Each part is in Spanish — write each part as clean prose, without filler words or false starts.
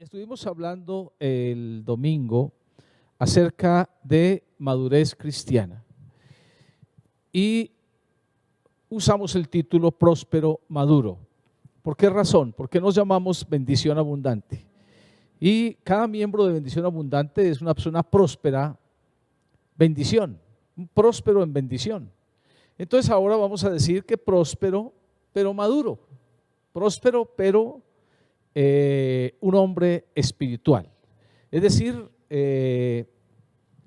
Estuvimos hablando el domingo acerca de madurez cristiana y usamos el título Próspero Maduro. ¿Por qué razón? Porque nos llamamos bendición abundante. Y cada miembro de bendición abundante es una persona próspera, bendición, un próspero en bendición. Entonces ahora vamos a decir que próspero pero maduro, próspero pero un hombre espiritual. Es decir,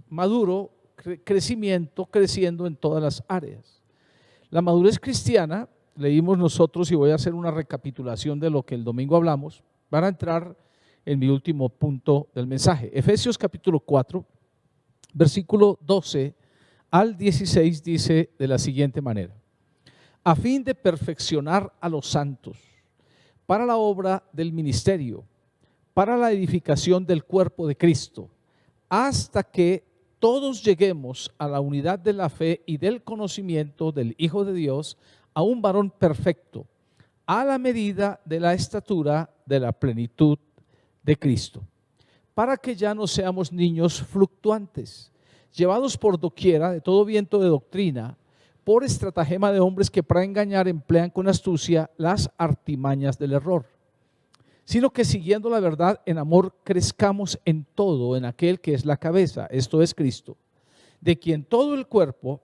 maduro, crecimiento, creciendo en todas las áreas. La madurez cristiana, leímos nosotros y voy a hacer una recapitulación de lo que el domingo hablamos para entrar en mi último punto del mensaje. Efesios capítulo 4, versículo 12 al 16 dice de la siguiente manera: a fin de perfeccionar a los santos para la obra del ministerio, para la edificación del cuerpo de Cristo, hasta que todos lleguemos a la unidad de la fe y del conocimiento del Hijo de Dios, a un varón perfecto, a la medida de la estatura de la plenitud de Cristo, para que ya no seamos niños fluctuantes, llevados por doquiera de todo viento de doctrina, por estratagema de hombres que para engañar emplean con astucia las artimañas del error, sino que siguiendo la verdad en amor crezcamos en todo en aquel que es la cabeza, esto es Cristo, de quien todo el cuerpo,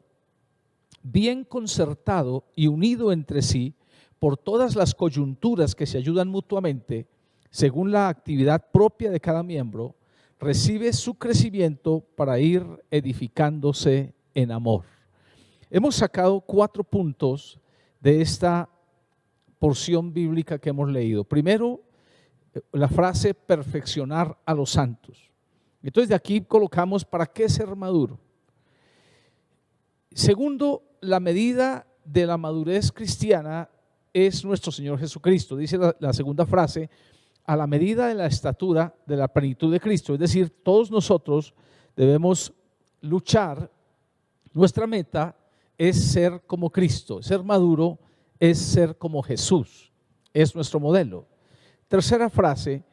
bien concertado y unido entre sí por todas las coyunturas que se ayudan mutuamente, según la actividad propia de cada miembro, recibe su crecimiento para ir edificándose en amor. Hemos sacado 4 puntos de esta porción bíblica que hemos leído. Primero, la frase perfeccionar a los santos. Entonces de aquí colocamos ¿para qué ser maduro? Segundo, la medida de la madurez cristiana es nuestro Señor Jesucristo. Dice la segunda frase, a la medida de la estatura de la plenitud de Cristo. Es decir, todos nosotros debemos luchar, nuestra meta es ser como Cristo, ser maduro es ser como Jesús, es nuestro modelo. Tercera frase,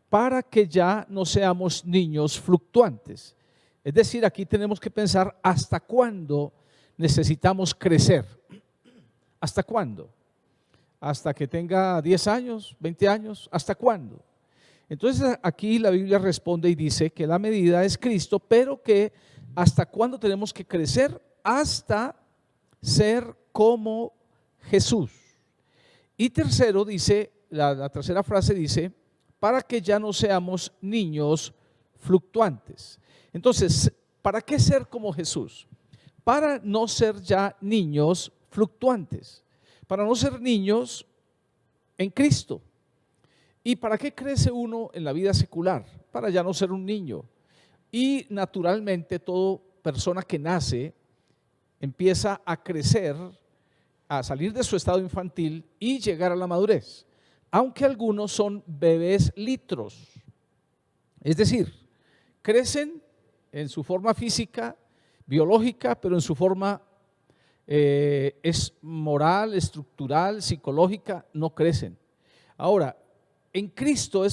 para que ya no seamos niños fluctuantes. Es decir, aquí tenemos que pensar hasta cuándo necesitamos crecer. ¿Hasta cuándo? ¿Hasta que tenga 10 años, 20 años? ¿Hasta cuándo? Entonces aquí la Biblia responde y dice que la medida es Cristo, pero que ¿hasta cuándo tenemos que crecer? Hasta ser como Jesús. Y tercero dice, la tercera frase dice, para que ya no seamos niños fluctuantes. Entonces, ¿para qué ser como Jesús? Para no ser ya niños fluctuantes, para no ser niños en Cristo. ¿Y para qué crece uno en la vida secular? Para ya no ser un niño. Y naturalmente toda persona que nace empieza a crecer, a salir de su estado infantil y llegar a la madurez, aunque algunos son bebés litros, es decir, crecen en su forma física, biológica, pero en su forma es moral, estructural, psicológica, no crecen. Ahora, en Cristo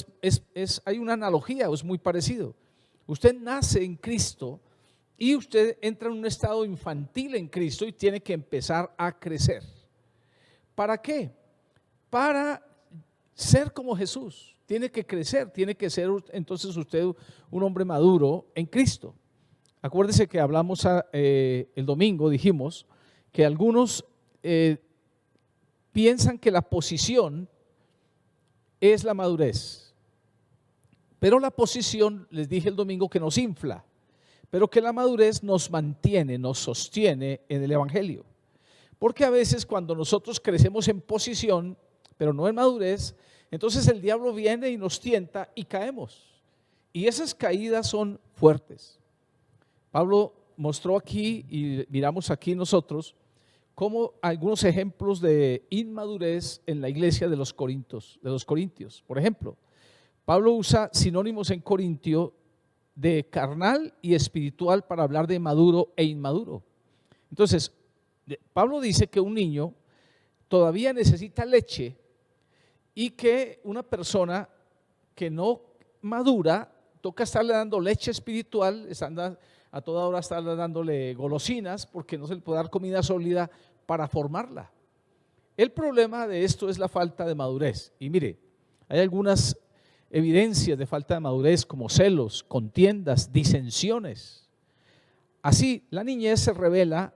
hay una analogía, es muy parecido. Usted nace en Cristo y usted entra en un estado infantil en Cristo y tiene que empezar a crecer. ¿Para qué? Para ser como Jesús. Tiene que crecer, tiene que ser entonces usted un hombre maduro en Cristo. Acuérdese que hablamos el domingo, dijimos que algunos piensan que la posición es la madurez. Pero la posición, les dije el domingo, que nos infla, pero que la madurez nos mantiene, nos sostiene en el Evangelio. Porque a veces cuando nosotros crecemos en posición, pero no en madurez, entonces el diablo viene y nos tienta y caemos. Y esas caídas son fuertes. Pablo mostró aquí y miramos aquí nosotros como algunos ejemplos de inmadurez en la iglesia de los corintios. Por ejemplo, Pablo usa sinónimos en Corintio de carnal y espiritual para hablar de maduro e inmaduro. Entonces, Pablo dice que un niño todavía necesita leche y que una persona que no madura, toca estarle dando leche espiritual, a toda hora estarle dándole golosinas, porque no se le puede dar comida sólida para formarla. El problema de esto es la falta de madurez. Y mire, hay algunas evidencias de falta de madurez como celos, contiendas, disensiones. Así, la niñez se revela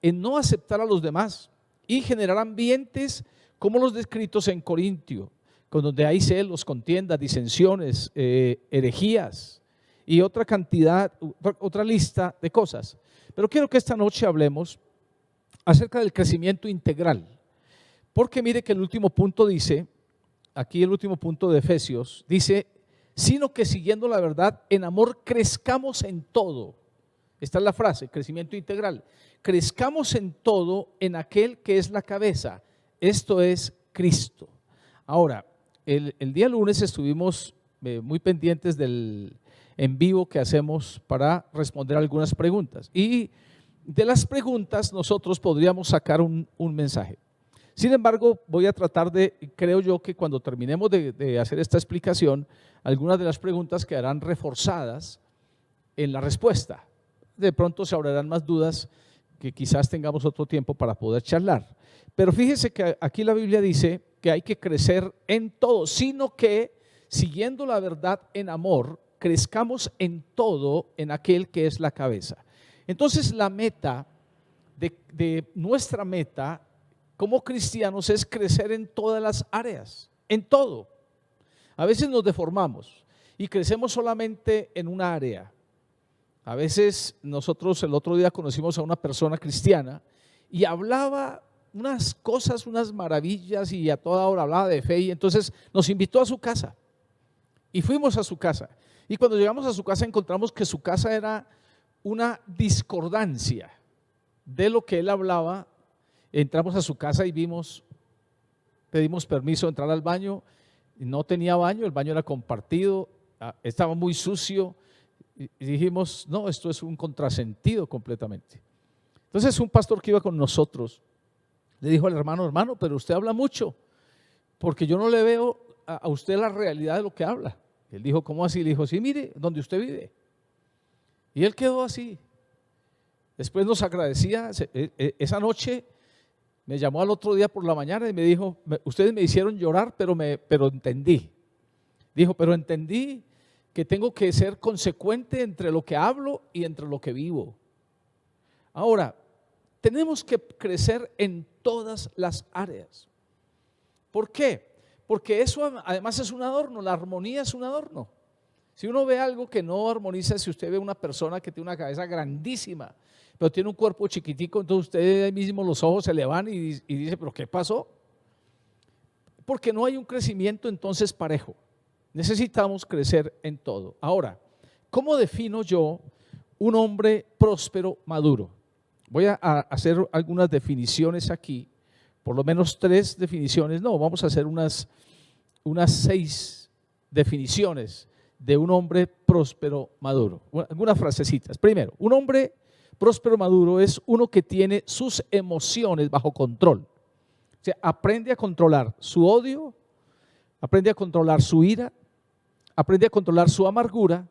en no aceptar a los demás y generar ambientes como los descritos en Corintio, con donde hay celos, contiendas, disensiones, herejías y otra cantidad, otra lista de cosas. Pero quiero que esta noche hablemos acerca del crecimiento integral, porque mire que el último punto dice, aquí el último punto de Efesios, dice, sino que siguiendo la verdad, en amor crezcamos en todo. Esta es la frase, crecimiento integral. Crezcamos en todo en aquel que es la cabeza, esto es Cristo. Ahora, el día lunes estuvimos muy pendientes del en vivo que hacemos para responder algunas preguntas. Y de las preguntas nosotros podríamos sacar un mensaje. Sin embargo, voy a tratar creo yo que cuando terminemos de hacer esta explicación, algunas de las preguntas quedarán reforzadas en la respuesta. De pronto se abrirán más dudas que quizás tengamos otro tiempo para poder charlar. Pero fíjese que aquí la Biblia dice que hay que crecer en todo, sino que siguiendo la verdad en amor, crezcamos en todo en aquel que es la cabeza. Entonces la meta de nuestra meta como cristianos es crecer en todas las áreas, en todo. A veces nos deformamos y crecemos solamente en una área. A veces nosotros el otro día conocimos a una persona cristiana y hablaba unas cosas, unas maravillas y a toda hora hablaba de fe y entonces nos invitó a su casa y fuimos a su casa. Y cuando llegamos a su casa encontramos que su casa era una discordancia de lo que él hablaba. Entramos a su casa y pedimos permiso de entrar al baño, no tenía baño, el baño era compartido, estaba muy sucio y dijimos, no, esto es un contrasentido completamente. Entonces un pastor que iba con nosotros le dijo al hermano, pero usted habla mucho, porque yo no le veo a usted la realidad de lo que habla. Él dijo, ¿cómo así? Le dijo, sí, mire, donde usted vive. Y él quedó así. Después nos agradecía, esa noche me llamó al otro día por la mañana y me dijo, ustedes me hicieron llorar, pero entendí. Dijo, pero entendí que tengo que ser consecuente entre lo que hablo y entre lo que vivo. Ahora, tenemos que crecer en todas las áreas. ¿Por qué? Porque eso además es un adorno, la armonía es un adorno. Si uno ve algo que no armoniza, si usted ve una persona que tiene una cabeza grandísima, pero tiene un cuerpo chiquitico, entonces usted ahí mismo los ojos se le van y dice, ¿pero qué pasó? Porque no hay un crecimiento entonces parejo. Necesitamos crecer en todo. Ahora, ¿cómo defino yo un hombre próspero, maduro? Voy a hacer algunas definiciones aquí, por lo menos 3 definiciones, no, vamos a hacer unas 6 definiciones de un hombre próspero, maduro. Algunas frasecitas. Primero, un hombre próspero, maduro es uno que tiene sus emociones bajo control. O sea, aprende a controlar su odio, aprende a controlar su ira, aprende a controlar su amargura,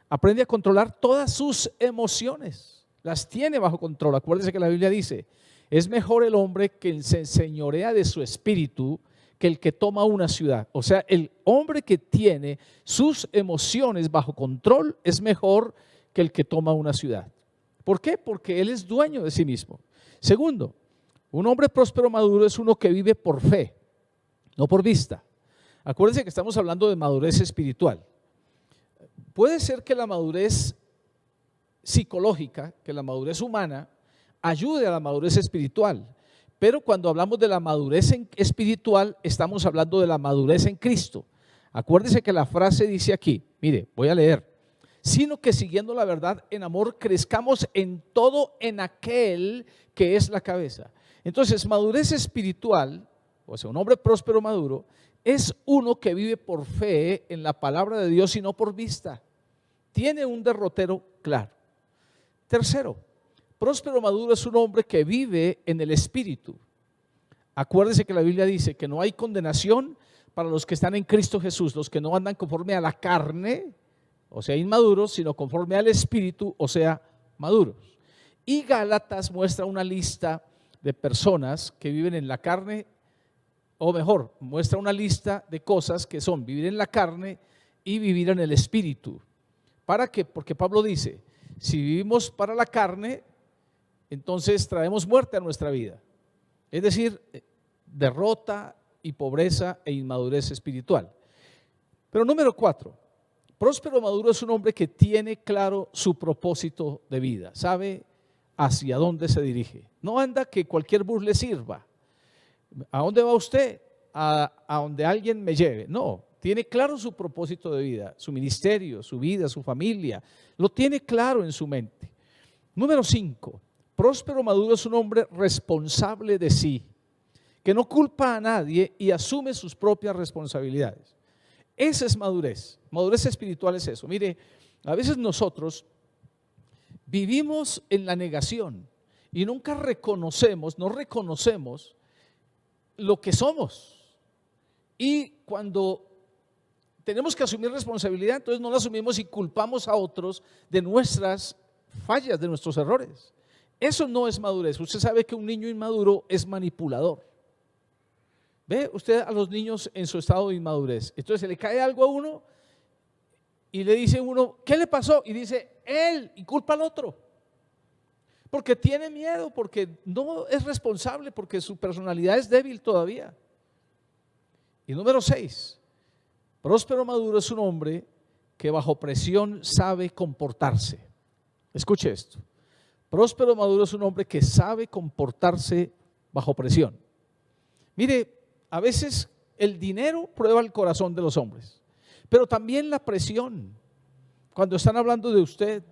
aprende a controlar todas sus emociones. Las tiene bajo control. Acuérdense que la Biblia dice, es mejor el hombre que se enseñorea de su espíritu que el que toma una ciudad. O sea, el hombre que tiene sus emociones bajo control es mejor que el que toma una ciudad. ¿Por qué? Porque él es dueño de sí mismo. Segundo, un hombre próspero maduro es uno que vive por fe, no por vista. Acuérdense que estamos hablando de madurez espiritual. Puede ser que la madurez psicológica, que la madurez humana ayude a la madurez espiritual, pero cuando hablamos de la madurez espiritual estamos hablando de la madurez en Cristo. Acuérdese que la frase dice aquí, mire, voy a leer, sino que siguiendo la verdad en amor crezcamos en todo en aquel que es la cabeza. Entonces, madurez espiritual, o sea, un hombre próspero maduro, es uno que vive por fe en la palabra de Dios y no por vista. Tiene un derrotero claro. Tercero, próspero maduro es un hombre que vive en el Espíritu. Acuérdese que la Biblia dice que no hay condenación para los que están en Cristo Jesús, los que no andan conforme a la carne, o sea, inmaduros, sino conforme al Espíritu, o sea, maduros. Y Gálatas muestra una lista de personas que viven en la carne, o mejor, muestra una lista de cosas que son vivir en la carne y vivir en el Espíritu. ¿Para qué? Porque Pablo dice, si vivimos para la carne, entonces traemos muerte a nuestra vida. Es decir, derrota y pobreza e inmadurez espiritual. Pero número 4, próspero maduro es un hombre que tiene claro su propósito de vida, sabe hacia dónde se dirige. No anda que cualquier bus le sirva. ¿A dónde va usted? A donde alguien me lleve. No, tiene claro su propósito de vida, su ministerio, su vida, su familia. Lo tiene claro en su mente. Número 5, próspero maduro es un hombre responsable de sí, que no culpa a nadie y asume sus propias responsabilidades. Esa es madurez. Madurez espiritual es eso. Mire, a veces nosotros vivimos en la negación y nunca no reconocemos lo que somos. Y cuando tenemos que asumir responsabilidad, entonces no la asumimos y culpamos a otros de nuestras fallas, de nuestros errores. Eso no es madurez. Usted sabe que un niño inmaduro es manipulador. Ve usted a los niños en su estado de inmadurez. Entonces se le cae algo a uno y le dice uno, ¿qué le pasó? Y dice, él, y culpa al otro. Porque tiene miedo, porque no es responsable, porque su personalidad es débil todavía. Y número 6, próspero maduro es un hombre que bajo presión sabe comportarse. Escuche esto. Próspero maduro es un hombre que sabe comportarse bajo presión. Mire, a veces el dinero prueba el corazón de los hombres, pero también la presión. Cuando están hablando de usted,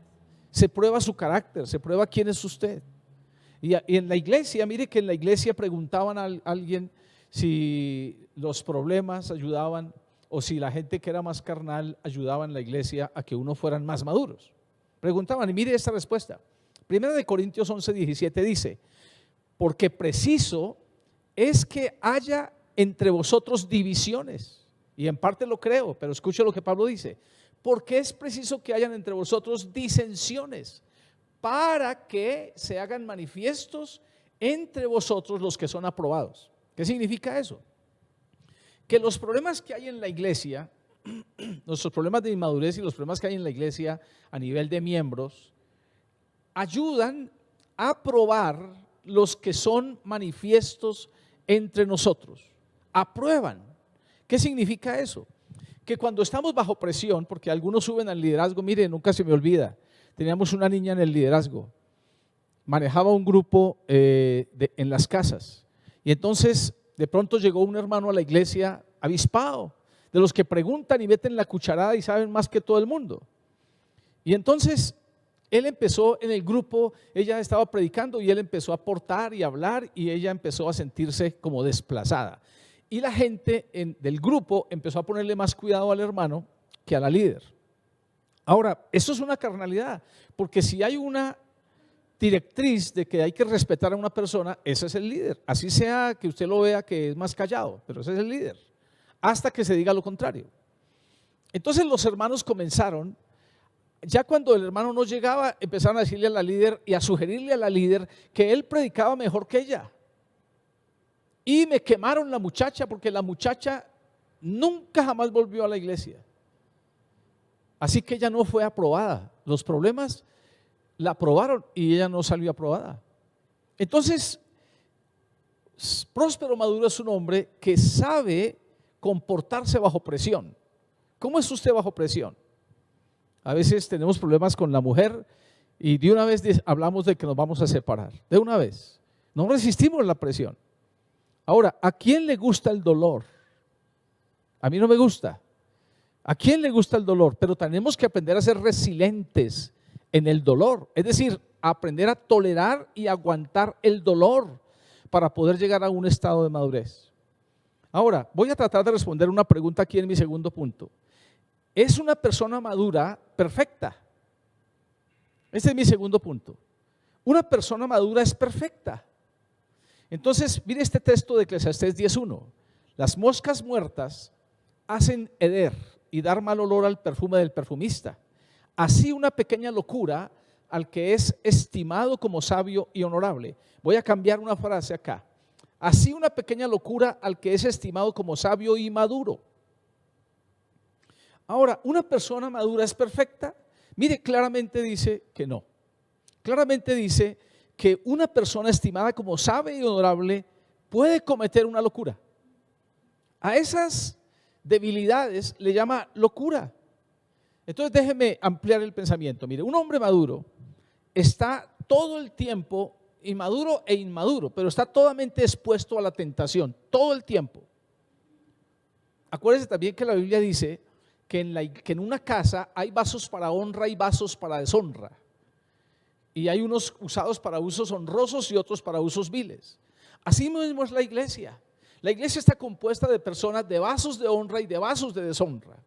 se prueba su carácter, se prueba quién es usted. Y en la iglesia, mire que en la iglesia preguntaban a alguien si los problemas ayudaban o si la gente que era más carnal ayudaba en la iglesia a que uno fueran más maduros. Preguntaban y mire esta respuesta. Primera de Corintios 11:17 dice, porque preciso es que haya entre vosotros divisiones, y en parte lo creo, pero escuche lo que Pablo dice, porque es preciso que hayan entre vosotros disensiones, para que se hagan manifiestos entre vosotros los que son aprobados. ¿Qué significa eso? Que los problemas que hay en la iglesia, nuestros problemas de inmadurez y los problemas que hay en la iglesia a nivel de miembros, ayudan a probar los que son manifiestos entre nosotros. Aprueban. ¿Qué significa eso? Que cuando estamos bajo presión, porque algunos suben al liderazgo, mire, nunca se me olvida, teníamos una niña en el liderazgo, manejaba un grupo en las casas, y entonces de pronto llegó un hermano a la iglesia avispado, de los que preguntan y meten la cucharada y saben más que todo el mundo. Y entonces él empezó en el grupo, ella estaba predicando y él empezó a aportar y hablar y ella empezó a sentirse como desplazada. Y la gente del grupo empezó a ponerle más cuidado al hermano que a la líder. Ahora, eso es una carnalidad, porque si hay una directriz de que hay que respetar a una persona, ese es el líder. Así sea que usted lo vea que es más callado, pero ese es el líder, hasta que se diga lo contrario. Entonces los hermanos comenzaron, ya cuando el hermano no llegaba, empezaron a decirle a la líder y a sugerirle a la líder que él predicaba mejor que ella. Y me quemaron la muchacha porque la muchacha nunca jamás volvió a la iglesia. Así que ella no fue aprobada. Los problemas la aprobaron y ella no salió aprobada. Entonces, próspero maduro es un hombre que sabe comportarse bajo presión. ¿Cómo es usted bajo presión? A veces tenemos problemas con la mujer y de una vez hablamos de que nos vamos a separar. De una vez. No resistimos la presión. Ahora, ¿a quién le gusta el dolor? A mí no me gusta. ¿A quién le gusta el dolor? Pero tenemos que aprender a ser resilientes en el dolor. Es decir, aprender a tolerar y aguantar el dolor para poder llegar a un estado de madurez. Ahora, voy a tratar de responder una pregunta aquí en mi segundo punto. ¿Es una persona madura perfecta? Este es mi segundo punto. Una persona madura es perfecta. Entonces, mire este texto de Eclesiastés 10:1. Las moscas muertas hacen heder y dar mal olor al perfume del perfumista. Así una pequeña locura al que es estimado como sabio y honorable. Voy a cambiar una frase acá. Así una pequeña locura al que es estimado como sabio y maduro. Ahora, ¿una persona madura es perfecta? Mire, claramente dice que no. Claramente dice que una persona estimada como sabia y honorable puede cometer una locura. A esas debilidades le llama locura. Entonces déjeme ampliar el pensamiento. Mire, un hombre maduro está todo el tiempo, inmaduro e inmaduro, pero está totalmente expuesto a la tentación, todo el tiempo. Acuérdense también que la Biblia dice que en una casa hay vasos para honra y vasos para deshonra. Y hay unos usados para usos honrosos y otros para usos viles. Así mismo es la iglesia. La iglesia está compuesta de personas de vasos de honra y de vasos de deshonra.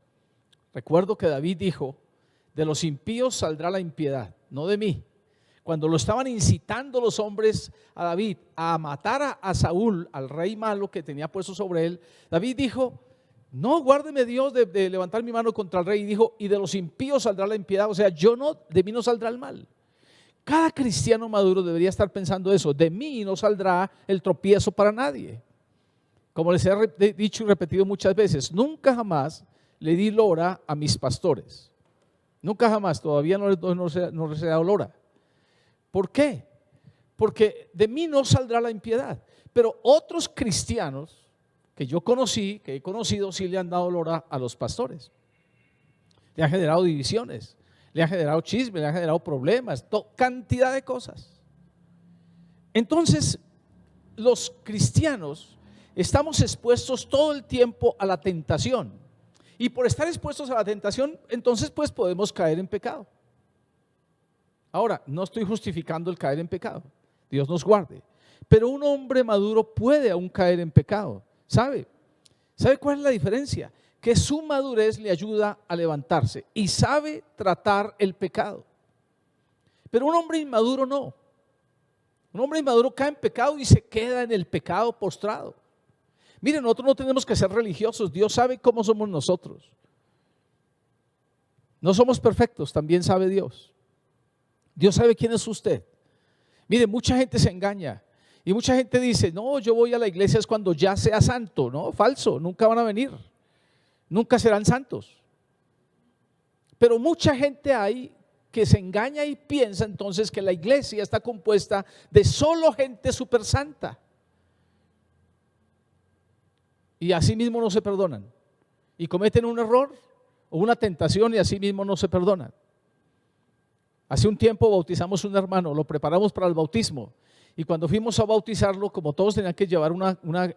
Recuerdo que David dijo, de los impíos saldrá la impiedad, no de mí. Cuando lo estaban incitando los hombres a David a matar a Saúl, al rey malo que tenía puesto sobre él, David dijo, no, guárdeme Dios de levantar mi mano contra el rey. Y dijo, y de los impíos saldrá la impiedad, o sea, de mí no saldrá el mal. Cada cristiano maduro debería estar pensando eso, de mí no saldrá el tropiezo para nadie. Como les he dicho y repetido muchas veces, nunca jamás le di lora a mis pastores. Nunca jamás, todavía no les he dado lora. ¿Por qué? Porque de mí no saldrá la impiedad. Pero otros cristianos que yo conocí, que he conocido, sí le han dado lora a los pastores. Le han generado divisiones, le han generado chisme, le han generado problemas, cantidad de cosas. Entonces, los cristianos estamos expuestos todo el tiempo a la tentación. Y por estar expuestos a la tentación, entonces pues podemos caer en pecado. Ahora, no estoy justificando el caer en pecado, Dios nos guarde. Pero un hombre maduro puede aún caer en pecado. ¿Sabe cuál es la diferencia? Que su madurez le ayuda a levantarse y sabe tratar el pecado. Pero un hombre inmaduro no. Un hombre inmaduro cae en pecado y se queda en el pecado postrado. Miren, nosotros no tenemos que ser religiosos, Dios sabe cómo somos nosotros. No somos perfectos, también sabe Dios. Dios sabe quién es usted. Mire, mucha gente se engaña y mucha gente dice, no, yo voy a la iglesia es cuando ya sea santo. No, falso, nunca van a venir, nunca serán santos. Pero mucha gente hay que se engaña y piensa entonces que la iglesia está compuesta de solo gente súper santa. Y así mismo no se perdonan. Y cometen un error o una tentación y así mismo no se perdonan. Hace un tiempo bautizamos un hermano, lo preparamos para el bautismo. Y cuando fuimos a bautizarlo, como todos tenían que llevar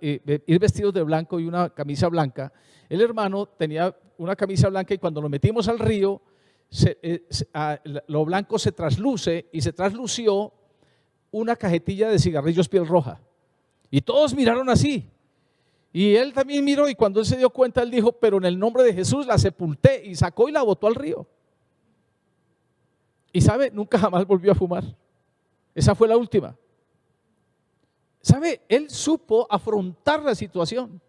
ir vestidos de blanco y una camisa blanca, el hermano tenía una camisa blanca y cuando lo metimos al río, lo blanco se trasluce y se traslució una cajetilla de cigarrillos piel roja. Y todos miraron así. Y él también miró y cuando él se dio cuenta, él dijo, pero en el nombre de Jesús la sepulté, y sacó y la botó al río. Y sabe, nunca jamás volvió a fumar. Esa fue la última. Sabe, él supo afrontar la situación.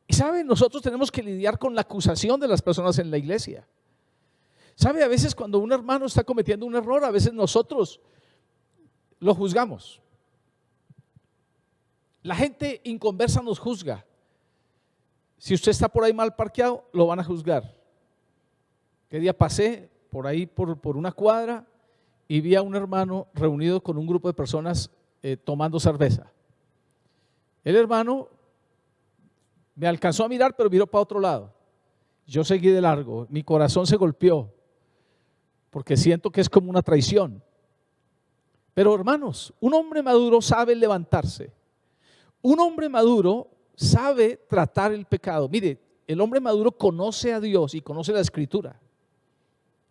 Y sabe, nosotros tenemos que lidiar con la acusación de las personas en la iglesia. Sabe, a veces cuando un hermano está cometiendo un error, a veces nosotros lo juzgamos. La gente inconversa nos juzga. Si usted está por ahí mal parqueado, lo van a juzgar. ¿Qué día pasé por ahí por una cuadra y vi a un hermano reunido con un grupo de personas tomando cerveza? El hermano me alcanzó a mirar, pero miró para otro lado. Yo seguí de largo, mi corazón se golpeó porque siento que es como una traición. Pero hermanos, un hombre maduro sabe levantarse. Un hombre maduro sabe tratar el pecado. Mire, el hombre maduro conoce a Dios y conoce la Escritura.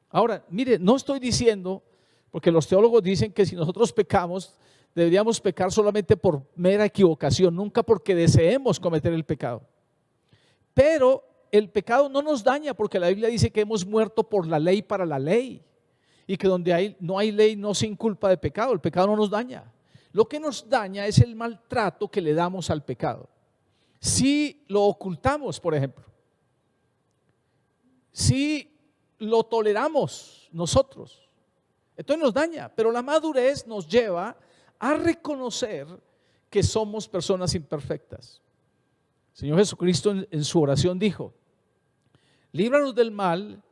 Ahora, mire, no estoy diciendo, porque los teólogos dicen que si nosotros pecamos, deberíamos pecar solamente por mera equivocación, nunca porque deseemos cometer el pecado. Pero el pecado no nos daña porque la Biblia dice que hemos muerto por la ley para la ley y que donde no hay ley no se inculpa de pecado, el pecado no nos daña. Lo que nos daña es el maltrato que le damos al pecado. Si lo ocultamos, por ejemplo, si lo toleramos nosotros, entonces nos daña. Pero la madurez nos lleva a reconocer que somos personas imperfectas. El Señor Jesucristo en su oración dijo: líbranos del mal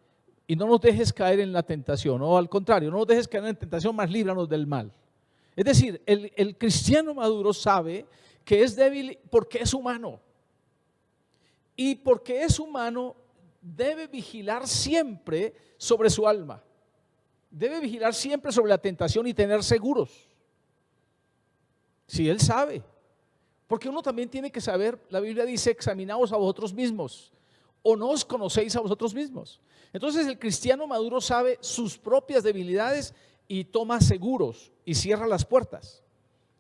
y no nos dejes caer en la tentación. O al contrario, no nos dejes caer en la tentación, mas líbranos del mal. Es decir, el cristiano maduro sabe que es débil porque es humano. Y porque es humano, debe vigilar siempre sobre su alma. Debe vigilar siempre sobre la tentación y tener seguros. Si él sabe. Porque uno también tiene que saber, la Biblia dice: examinaos a vosotros mismos, o no os conocéis a vosotros mismos. Entonces el cristiano maduro sabe sus propias debilidades y toma seguros y cierra las puertas.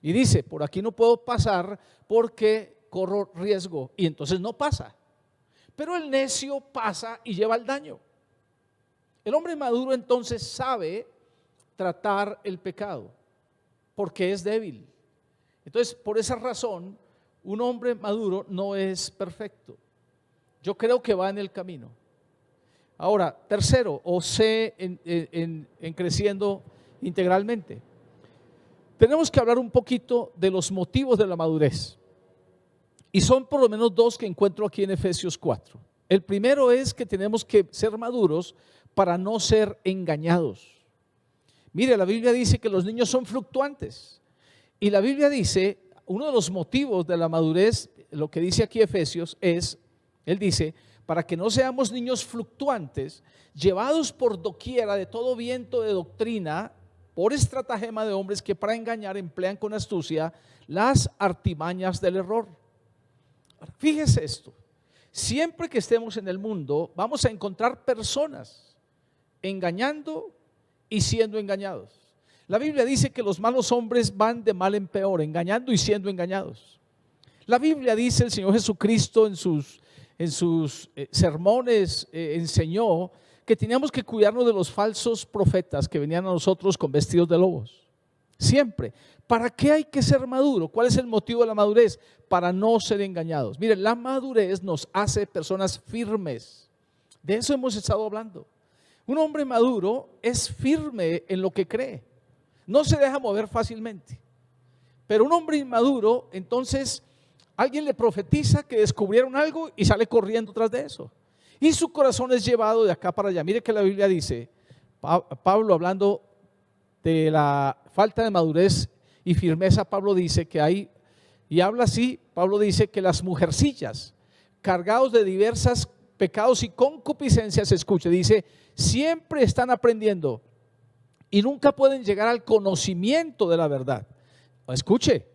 Y dice: por aquí no puedo pasar porque corro riesgo. Y entonces no pasa. Pero el necio pasa y lleva el daño. El hombre maduro entonces sabe tratar el pecado porque es débil. Entonces, por esa razón, un hombre maduro no es perfecto. Yo creo que va en el camino. Ahora, tercero, o C en creciendo integralmente. Tenemos que hablar un poquito de los motivos de la madurez. Y son por lo menos dos que encuentro aquí en Efesios 4. El primero es que tenemos que ser maduros para no ser engañados. Mire, la Biblia dice que los niños son fluctuantes. Y la Biblia dice, uno de los motivos de la madurez, lo que dice aquí Efesios es, él dice: para que no seamos niños fluctuantes, llevados por doquiera de todo viento de doctrina, por estratagema de hombres que para engañar emplean con astucia las artimañas del error. Ahora, fíjese esto: siempre que estemos en el mundo vamos a encontrar personas engañando y siendo engañados. La Biblia dice que los malos hombres van de mal en peor, engañando y siendo engañados. La Biblia dice, el Señor Jesucristo en sus sermones enseñó que teníamos que cuidarnos de los falsos profetas que venían a nosotros con vestidos de lobos. Siempre. ¿Para qué hay que ser maduro? ¿Cuál es el motivo de la madurez? Para no ser engañados. Miren, la madurez nos hace personas firmes. De eso hemos estado hablando. Un hombre maduro es firme en lo que cree. No se deja mover fácilmente. Pero un hombre inmaduro, entonces alguien le profetiza que descubrieron algo y sale corriendo tras de eso. Y su corazón es llevado de acá para allá. Mire que la Biblia dice, Pablo hablando de la falta de madurez y firmeza, Pablo dice que hay, y habla así, Pablo dice que las mujercillas cargados de diversas pecados y concupiscencias, escuche, dice, siempre están aprendiendo y nunca pueden llegar al conocimiento de la verdad. Escuche,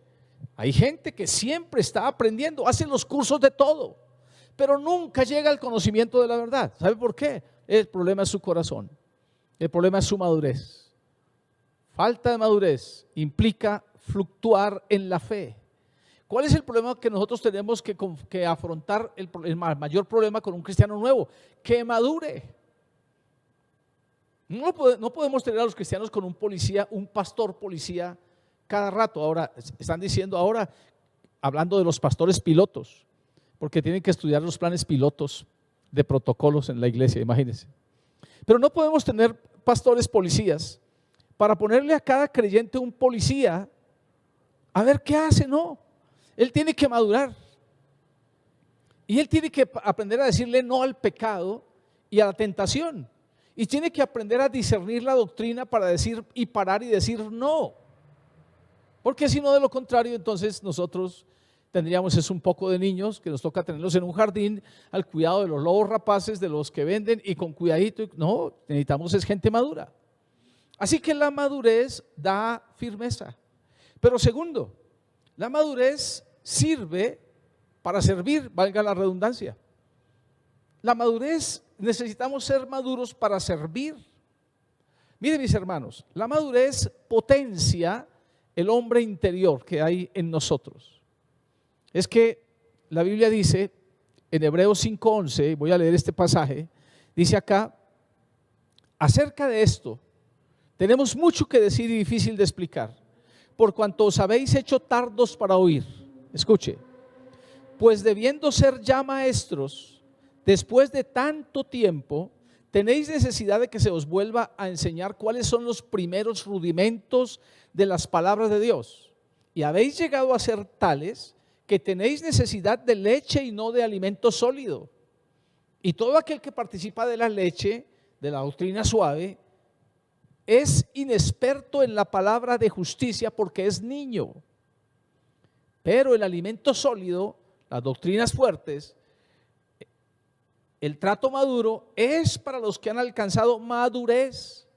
hay gente que siempre está aprendiendo, hace los cursos de todo, pero nunca llega al conocimiento de la verdad. ¿Sabe por qué? El problema es su corazón, el problema es su madurez. Falta de madurez implica fluctuar en la fe. ¿Cuál es el problema que nosotros tenemos que afrontar? El mayor problema con un cristiano nuevo, que madure. No podemos tener a los cristianos con un policía, un pastor policía cada rato. Ahora están diciendo, ahora hablando de los pastores pilotos, porque tienen que estudiar los planes pilotos de protocolos en la iglesia, imagínense. Pero no podemos tener pastores policías para ponerle a cada creyente un policía a ver qué hace. No, él tiene que madurar y él tiene que aprender a decirle no al pecado y a la tentación, y tiene que aprender a discernir la doctrina para decir y parar y decir no, porque si no, de lo contrario, entonces nosotros tendríamos un poco de niños que nos toca tenerlos en un jardín al cuidado de los lobos rapaces, de los que venden, y con cuidadito. No, necesitamos es gente madura. Así que la madurez da firmeza. Pero segundo, la madurez sirve para servir, valga la redundancia. La madurez, necesitamos ser maduros para servir. Miren, mis hermanos, la madurez potencia el hombre interior que hay en nosotros. Es que la Biblia dice en Hebreos 5:11, voy a leer este pasaje, dice acá, acerca de esto tenemos mucho que decir y difícil de explicar, por cuanto os habéis hecho tardos para oír. Escuche, pues debiendo ser ya maestros, después de tanto tiempo, tenéis necesidad de que se os vuelva a enseñar cuáles son los primeros rudimentos de las palabras de Dios. Y habéis llegado a ser tales que tenéis necesidad de leche y no de alimento sólido. Y todo aquel que participa de la leche, de la doctrina suave, es inexperto en la palabra de justicia porque es niño. Pero el alimento sólido, las doctrinas fuertes, el trato maduro es para los que han alcanzado madurez,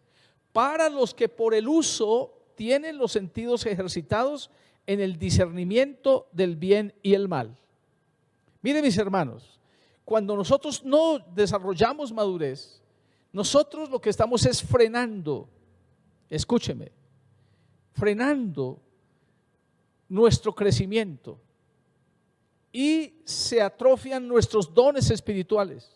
para los que por el uso tienen los sentidos ejercitados en el discernimiento del bien y el mal. Miren, mis hermanos, cuando nosotros no desarrollamos madurez, nosotros lo que estamos es frenando, escúcheme, frenando nuestro crecimiento y se atrofian nuestros dones espirituales.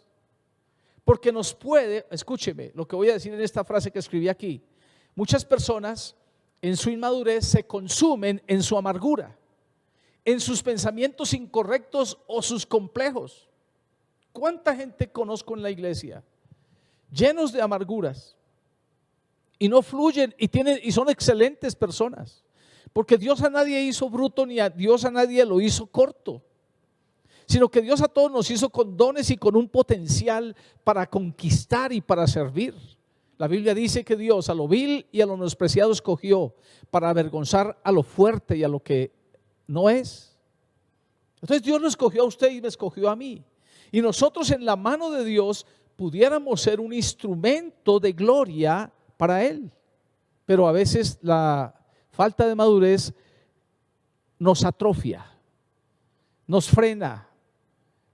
Porque nos puede, escúcheme lo que voy a decir en esta frase que escribí aquí, muchas personas en su inmadurez se consumen en su amargura, en sus pensamientos incorrectos o sus complejos. ¿Cuánta gente conozco en la iglesia llenos de amarguras y no fluyen y son excelentes personas? Porque Dios a nadie hizo bruto, ni a Dios a nadie lo hizo corto, sino que Dios a todos nos hizo con dones y con un potencial para conquistar y para servir. La Biblia dice que Dios a lo vil y a lo menospreciado escogió para avergonzar a lo fuerte y a lo que no es. Entonces Dios lo escogió a usted y me escogió a mí. Y nosotros en la mano de Dios pudiéramos ser un instrumento de gloria para Él. Pero a veces la falta de madurez nos atrofia, nos frena,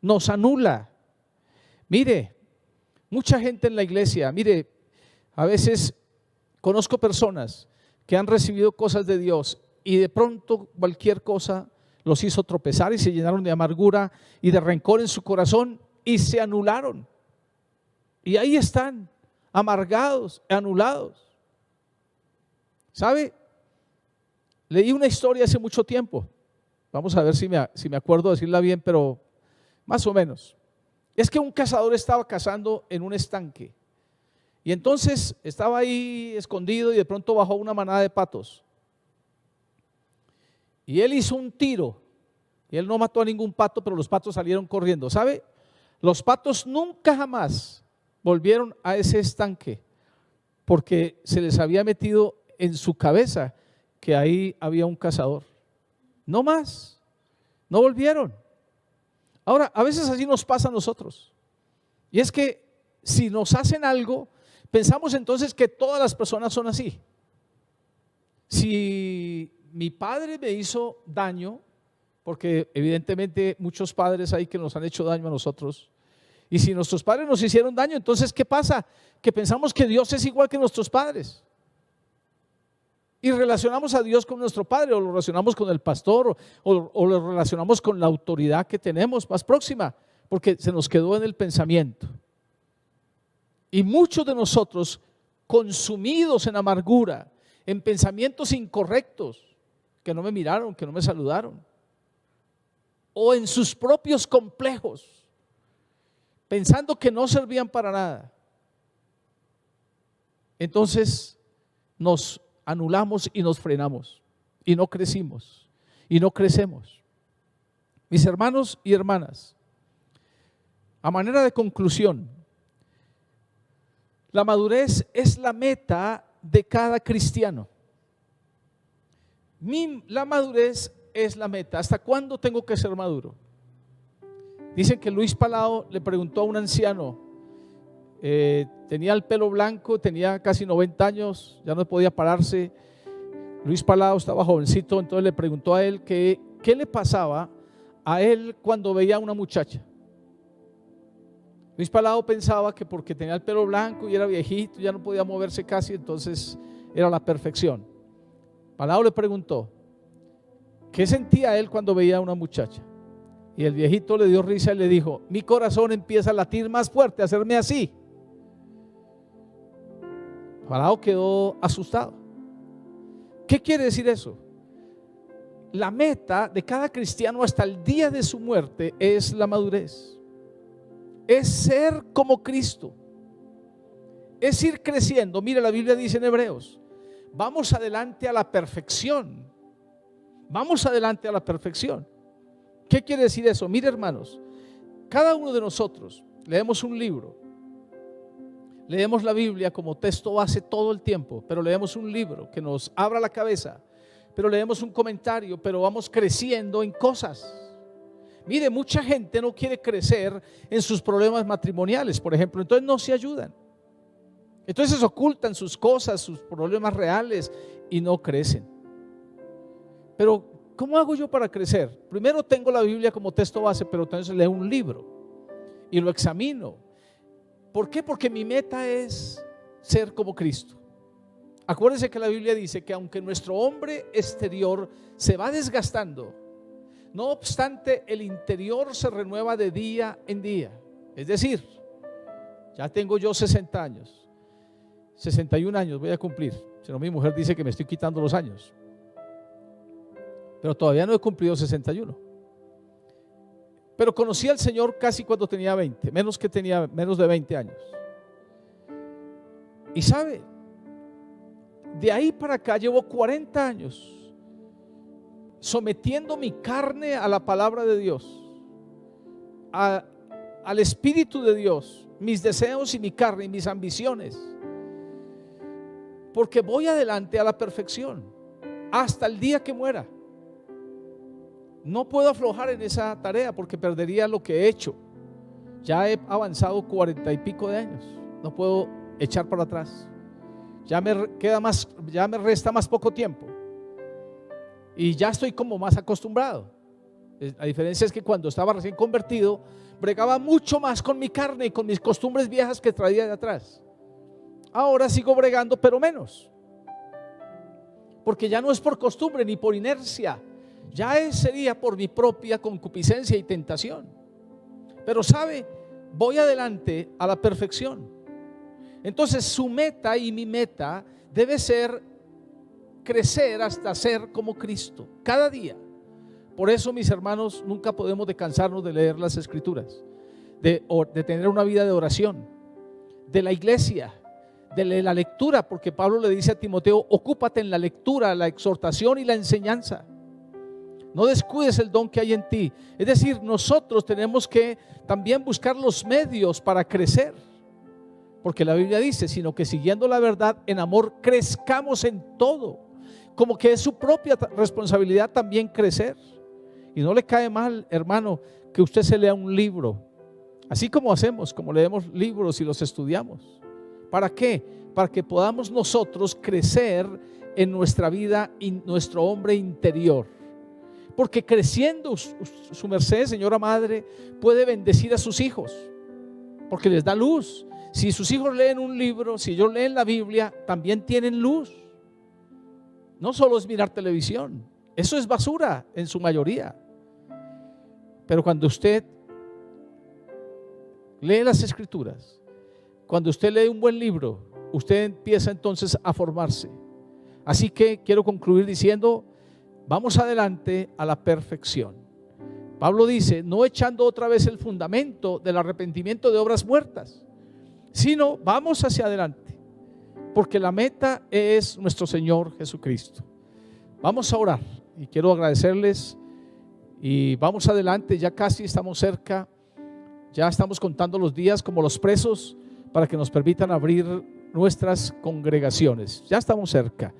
nos anula. Mire, mucha gente en la iglesia, mire, a veces conozco personas que han recibido cosas de Dios y de pronto cualquier cosa los hizo tropezar y se llenaron de amargura y de rencor en su corazón y se anularon. Y ahí están, amargados, anulados. ¿Sabe? Leí una historia hace mucho tiempo. Vamos a ver si me acuerdo decirla bien, pero más o menos. Es que un cazador estaba cazando en un estanque. Y entonces estaba ahí escondido y de pronto bajó una manada de patos. Y él hizo un tiro. Y él no mató a ningún pato, pero los patos salieron corriendo. ¿Sabe? Los patos nunca jamás volvieron a ese estanque porque se les había metido en su cabeza que ahí había un cazador. No más. No volvieron. Ahora, a veces así nos pasa a nosotros. Y es que si nos hacen algo, pensamos entonces que todas las personas son así. Si mi padre me hizo daño, porque evidentemente muchos padres hay que nos han hecho daño a nosotros, y si nuestros padres nos hicieron daño, entonces ¿qué pasa? Que pensamos que Dios es igual que nuestros padres. Y relacionamos a Dios con nuestro Padre, o lo relacionamos con el pastor, o lo relacionamos con la autoridad que tenemos más próxima, porque se nos quedó en el pensamiento. Y muchos de nosotros, consumidos en amargura, en pensamientos incorrectos, que no me miraron, que no me saludaron, o en sus propios complejos, pensando que no servían para nada, entonces nos anulamos y nos frenamos y no crecimos y no crecemos. Mis hermanos y hermanas, a manera de conclusión, la madurez es la meta de cada cristiano. La madurez es la meta. ¿Hasta cuándo tengo que ser maduro? Dicen que Luis Palao le preguntó a un anciano, tenía el pelo blanco, tenía casi 90 años, ya no podía pararse. Luis Palao estaba jovencito, entonces le preguntó a él qué le pasaba a él cuando veía a una muchacha. Luis Palao pensaba que porque tenía el pelo blanco y era viejito, ya no podía moverse casi, entonces era la perfección. Palao le preguntó, ¿qué sentía él cuando veía a una muchacha? Y el viejito le dio risa y le dijo, mi corazón empieza a latir más fuerte, a hacerme así. Palao quedó asustado. ¿Qué quiere decir eso? La meta de cada cristiano hasta el día de su muerte es la madurez. Es ser como Cristo. es ir creciendo. Mire, la Biblia dice en Hebreos, vamos adelante a la perfección. Vamos adelante a la perfección. ¿Qué quiere decir eso? Mire, hermanos, cada uno de nosotros leemos un libro, leemos la Biblia como texto base todo el tiempo, pero leemos un libro que nos abra la cabeza, pero leemos un comentario, pero vamos creciendo en cosas. Mire, mucha gente no quiere crecer en sus problemas matrimoniales, por ejemplo, entonces no se ayudan. Entonces ocultan sus cosas, sus problemas reales y no crecen. Pero ¿cómo hago yo para crecer? Primero tengo la Biblia como texto base, pero entonces leo un libro y lo examino. ¿Por qué? Porque mi meta es ser como Cristo. Acuérdense que la Biblia dice que aunque nuestro hombre exterior se va desgastando, no obstante el interior se renueva de día en día. Es decir, ya tengo yo 60 años, 61 años voy a cumplir. Si no, mi mujer dice que me estoy quitando los años, pero todavía no he cumplido 61. Pero conocí al Señor casi cuando tenía 20, menos de 20 años. Y sabe, de ahí para acá llevo 40 años sometiendo mi carne a la palabra de Dios, al Espíritu de Dios, mis deseos y mi carne y mis ambiciones, porque voy adelante a la perfección hasta el día que muera. No puedo aflojar en esa tarea porque perdería lo que he hecho. Ya he avanzado 40 y pico de años. No puedo echar para atrás. Ya me resta más poco tiempo. Y ya estoy como más acostumbrado. La diferencia es que cuando estaba recién convertido, bregaba mucho más con mi carne y con mis costumbres viejas que traía de atrás. Ahora sigo bregando, pero menos. Porque ya no es por costumbre ni por inercia. Ya sería por mi propia concupiscencia y tentación. Pero sabe, voy adelante a la perfección. Entonces su meta y mi meta debe ser crecer hasta ser como Cristo, cada día. Por eso, mis hermanos, nunca podemos descansarnos de leer las Escrituras, de tener una vida de oración, de la iglesia, de la lectura, porque Pablo le dice a Timoteo, ocúpate en la lectura, la exhortación y la enseñanza. No descuides el don que hay en ti. Es decir, nosotros tenemos que también buscar los medios para crecer. Porque la Biblia dice, sino que siguiendo la verdad en amor crezcamos en todo. Como que es su propia responsabilidad también crecer. Y no le cae mal, hermano, que usted se lea un libro. Así como hacemos, como leemos libros y los estudiamos. ¿Para qué? Para que podamos nosotros crecer en nuestra vida y nuestro hombre interior. Porque creciendo su merced, señora madre, puede bendecir a sus hijos, porque les da luz. Si sus hijos leen un libro, si ellos leen la Biblia, también tienen luz. No solo es mirar televisión, eso es basura en su mayoría. Pero cuando usted lee las Escrituras, cuando usted lee un buen libro, usted empieza entonces a formarse. Así que quiero concluir diciendo, vamos adelante a la perfección. Pablo dice, no echando otra vez el fundamento del arrepentimiento de obras muertas, sino vamos hacia adelante, porque la meta es nuestro Señor Jesucristo. Vamos a orar y quiero agradecerles y vamos adelante, ya casi estamos cerca, ya estamos contando los días como los presos para que nos permitan abrir nuestras congregaciones. Ya estamos cerca.